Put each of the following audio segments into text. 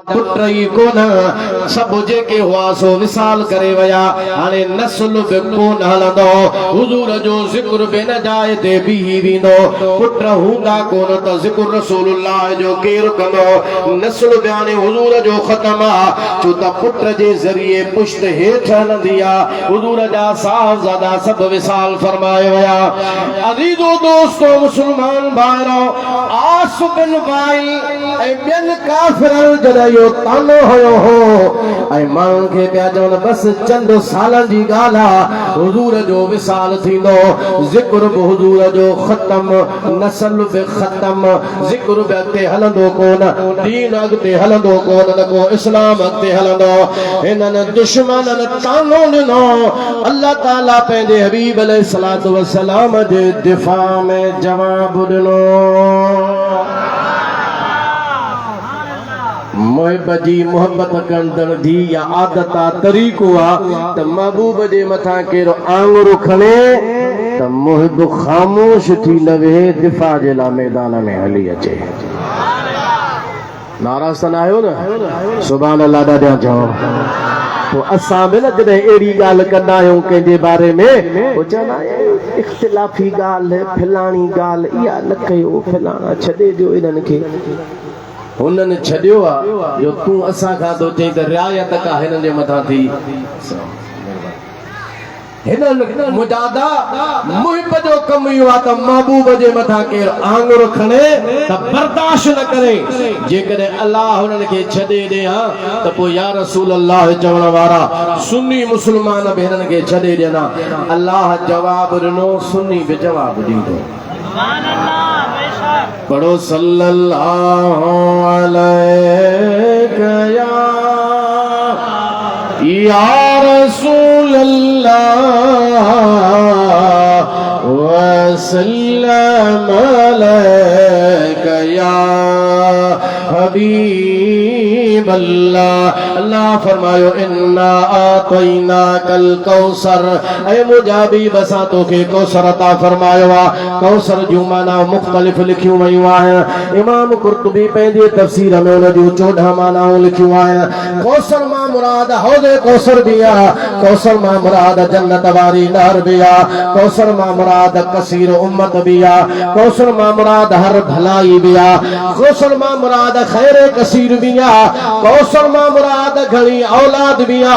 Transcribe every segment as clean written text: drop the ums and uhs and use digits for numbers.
पुत्र ही कोन सब जेके हुआ सो विसाल करे वया हाने नस्ल बि कोन हलंदो हुजूर जो ज़िक्र बि न जाए ते बि वेंदो पुत्र हूंदा कोन त ज़िक्र रसूलुल्लाह जो केर कंदो नस्ल बयाने हुजूर जो ख़त्म आ छो त पुत्र जे ज़रिए पुश्त हेठ हलंदी आ हुजूर जा साहबजादा सब विसाल फरमाए वया अज़ीज़ो दोस्तो मुस्लमान भाइरो आस बिन वाइल ऐं ॿियन काफ़िरन जॾहिं यो तानो हुयो हो ऐं माण्हुनि खे पिया चवनि बस चंद सालनि जी ॻाल्हि आहे हुजूर जो विसाल थींदो ज़िक्र बि हुजूर जो ख़त्म नस्ल बि ख़त्म ज़िक्र बि अॻिते हलंदो कोन दीन अॻिते हलंदो कोन न को इस्लाम अॻिते हलंदो हिननि दुश्मननि तानो ॾिनो अल्लाह ताला पंहिंजे हबीब अलैहिस्सलातु वस्सलाम जे दिफ़ा में जवाब ॾिनो मुहिब जी मोहब्बत कंदड़ धी या आदत आ तरीक़ो आ त महबूब जे मथां केरो आंगुर खणे त मुहिब ख़ामोश थी न वेहे दिफ़ा जे लाइ मैदान में हली अचे नाराज़ त न आहियो न सुभान अल्लाह ॾाढा चओ तो असां बि न जॾहिं अहिड़ी ॻाल्हि कंदा आहियूं कंहिंजे बारे में पोइ चवंदा आहियूं इख़्तिलाफ़ी ॻाल्हि फलाणी ॻाल्हि इहा न कयो फलाणा छॾे ॾियो इन्हनि खे हुननि छॾियो आहे जो तूं असां खां थो चई त रिआयत का हिननि जे मथां थी हिननि मुजादा मुहिब जो कमु इहो आहे त महबूब जे मथां केरु आंगुर खणे त बर्दाश्त न करे जेकॾहिं अलाह हुननि खे छॾे ॾे हा त पोइ या रसूल अल्लाह चवण वारा सुन्नी मुस्लमान बि हिननि खे छॾे ॾियनि अलाह जवाब ॾिनो सुन्नी बि जवाब ॾींदो पढ़ो सल्लल्लाहु अलैहि या रसूल अल्लाह वसल्लम अलैका या हबीब अल्लाह अल्लाह फरमायो इन्ना आतैना कल कौसर ऐ मुजाबी बसा तोखे कौसर अता फरमायो आ कौसर जूं माना मुख्तलिफ लिखियूं वयूं आहिनि इमाम कुर्तुबी पंहिंजे तफसीर में उन जूं 14 मानाऊं लिखियूं आहिनि कौसर मां मुराद हौज़े कौसर बि आहे कौसर मां मुराद जन्नत वारी नहर बि आहे कौसर मां मुराद कसीर उम्मत भी आ कौसर मां मुराद हर भलाई भी आ कौसर मां मुराद खैर कसीर भी आ कौसर मां मुराद घणी औलाद भी आ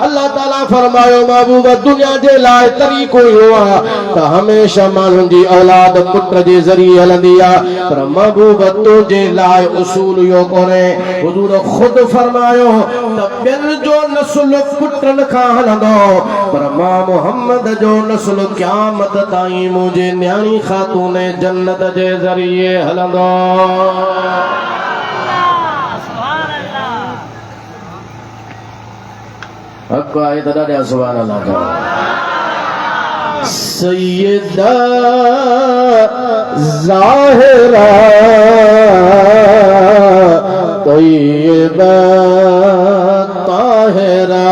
अल्लाह ताला फरमायो महबूब दुनिया जे लाइ तरीक़ो इहो आहे त हमेशा माण्हुनि जी औलाद पुत्र जे ज़रिए हलंदी आहे पर महबूब तुंहिंजे लाइ उसूल इहो कोन्हे हुजूर ख़ुदि फरमायो त ॿियनि जो नस्ल पुटनि खां हलंदो पर मां मोहम्मद जो नस्ल क़यामत ताईं मुझे न्याणी खातून जन्नत जे ज़रिए हलंदो हक़ आहे त ॾाढा सुभान अल्लाह सैयदा ज़ाहिरा तय्यबा ताहिरा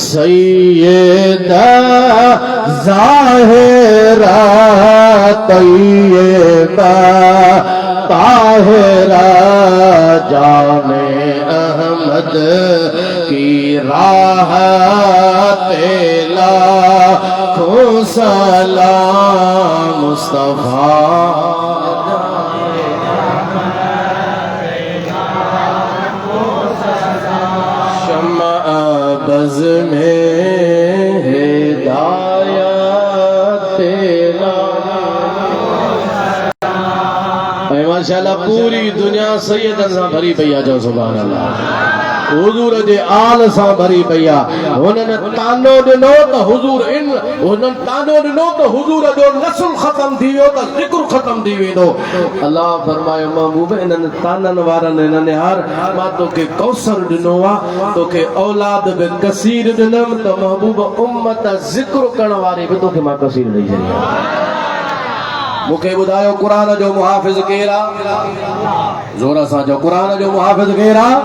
सैयदा ज़ाहिरा तय्यबा ताहिरा जाने अहमद की राह पे लाखों सलाम मुस्तफा बज़ में हिदायत माशाअल्लाह पूरी दुनिया सैयदन सां भरी पई आहे जो सुभान अल्लाह हुजूर जे आल सां भरी पई आहे हुननि तानो ॾिनो त हुजूर इन हुननि तानो ॾिनो त हुजूर जो नस्ल ख़त्म थी वियो त ज़िक्र ख़त्म थी वेंदो अल्लाह फरमायो महबूब इन्हनि ताननि वारनि हिननि हार मां तोखे कौसर ॾिनो आहे तोखे औलाद बि कसीर ॾिनमि त महबूब उम्मत ज़िक्र करण वारी बि तोखे मां कसीर ॾेई छॾी मूंखे ॿुधायो क़ुरान जो मुहाफ़िज़ केरु आहे? ज़ोर सां जो क़ुरान जो मुहाफ़िज़ केरु आहे?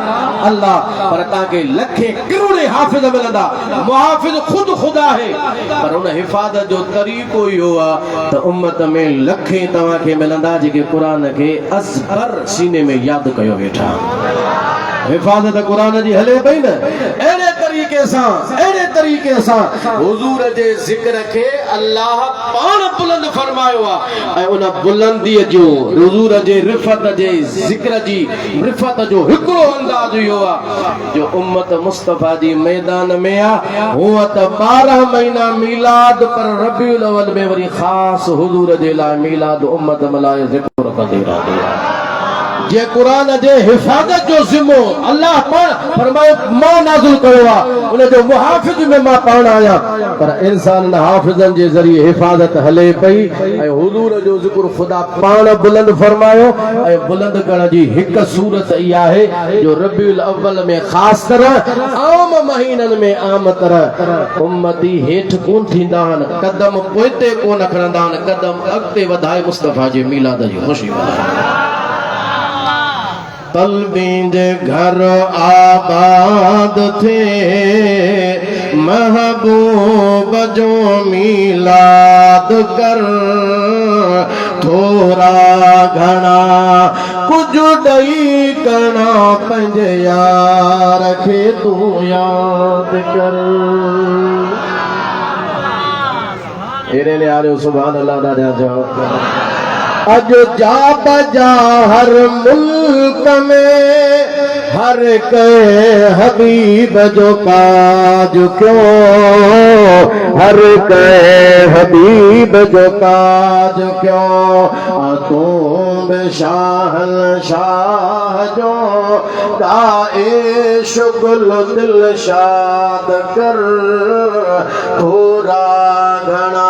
अल्लाह। पर तव्हांखे लखे करोड़े हाफ़िज़ मिलंदा, मुहाफ़िज़ ख़ुदि ख़ुदा आहे, पर उन हिफ़ाज़त जो तरीक़ो इहो आहे त उम्मत में लखे तव्हांखे मिलंदा जेके क़ुरान खे अज़बर सीने में यादि कयो वेठा। हिफ़ाज़त क़ुरान जी हले पई न, अहिड़े तरीक़े सां हुज़ूर जे ज़िक्र खे अल्लाह पाण बुलंद फरमायो आहे। ऐं उन बुलंदीअ जो हुज़ूर जे रिफ़त जे ज़िक्र जी रिफ़त जो हिकिड़ो अंदाज़ इहो आहे जो उम्मत मुस्तफ़ा जी मैदान में आहे। हूअं त 12 महीना मीलाद, पर रबीउल अव्वल में वरी ख़ासि हुज़ूर जे लाइ मीलाद उम्मत मलाए ज़िक्र कंदी रहंदी आहे। जे क़ुरान जे हिफ़ाज़त जो ज़िम्मो अल्लाह पाण फरमायो मां नाज़िल कयो आहे, उन जो मुहाफ़िज़ में मां पाण आहियां। पर इंसान हाफ़िज़नि जे ज़रिए हिफ़ाज़त हले पई ऐं हुज़ूर जो ज़िक्र ख़ुदा पाण बुलंद फरमायो। ऐं बुलंद करण जी हिकु सूरत इहा आहे जो रबीउल अव्वल में ख़ासि तरह आम महीननि में आम तरह उम्मती हेठि कोन थींदा आहिनि, कदम पोइते कोन खणंदा आहिनि, कदम अॻिते वधाए मुस्तफ़ा जे मीलाद जी ख़ुशी मल्हाईंदा। तलबी जे घर आबाद थे, महबूब जो मीलाद कर, थोड़ा घना कुछ ॾेई करणा पंहिंजे यार खे तू याद कर। एरे ने आरियो सुभान अल्लाह ॾाढा चओ। अज जा बजा हर मुल्क में हर के हबीब जो काज क्यों, हर के हबीब जो काज क्यों, तुम शाहन शाह जो दाए शुगुल दिल शाद कर, थोड़ा घना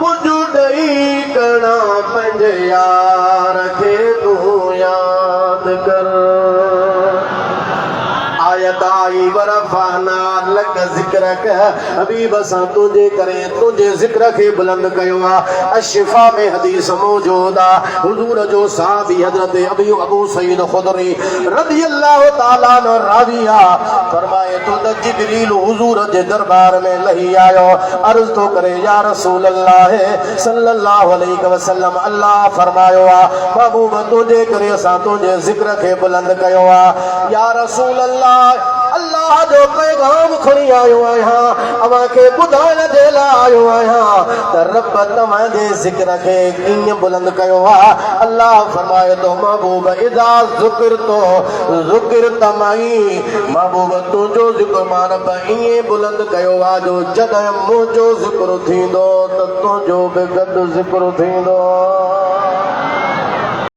कुछ ॾेई करणा पंहिंजे यार खे तू याद कर। आयत आई वरफ़ाना लक ज़िक्रक, हबीब असां तुंहिंजे करे तुंहिंजे ज़िक्र खे बुलंद कयो आहे। अशिफा में हदीस मौजूद आहे, हुज़ूर जो साहबी हज़रत अबू सईद खुदरी रज़ियल्लाहु ताला अन्हु रावी आहे, फरमाए तो त जिब्रील हुज़ूर जे दरबार में लही आयो, अर्ज़ तो करे या रसूल अल्लाह सल्लल्लाहु अलैहि वसल्लम, अल्लाह फरमायो आहे महबूब तुंहिंजे करे असां तुंहिंजे ज़िक्र खे बुलंद कयो आहे। या रसूल अल्लाह, अल्लाह जो पैगाम खणी आयो आहियां, अव्हांखे ॿुधाइण जे लाइ आयो आहियां त रब तव्हांजे ज़िक्र खे कीअं बुलंद कयो आहे। अल्लाह फरमाए थो महबूब इज़ा ज़ुकिरतो ज़ुकिरत मई, महबूब तुंहिंजो ज़िक्र मां रब ईअं बुलंद कयो आहे जो जॾहिं मुंहिंजो ज़िक्र थींदो त तुंहिंजो बि गॾु ज़िक्र थींदो।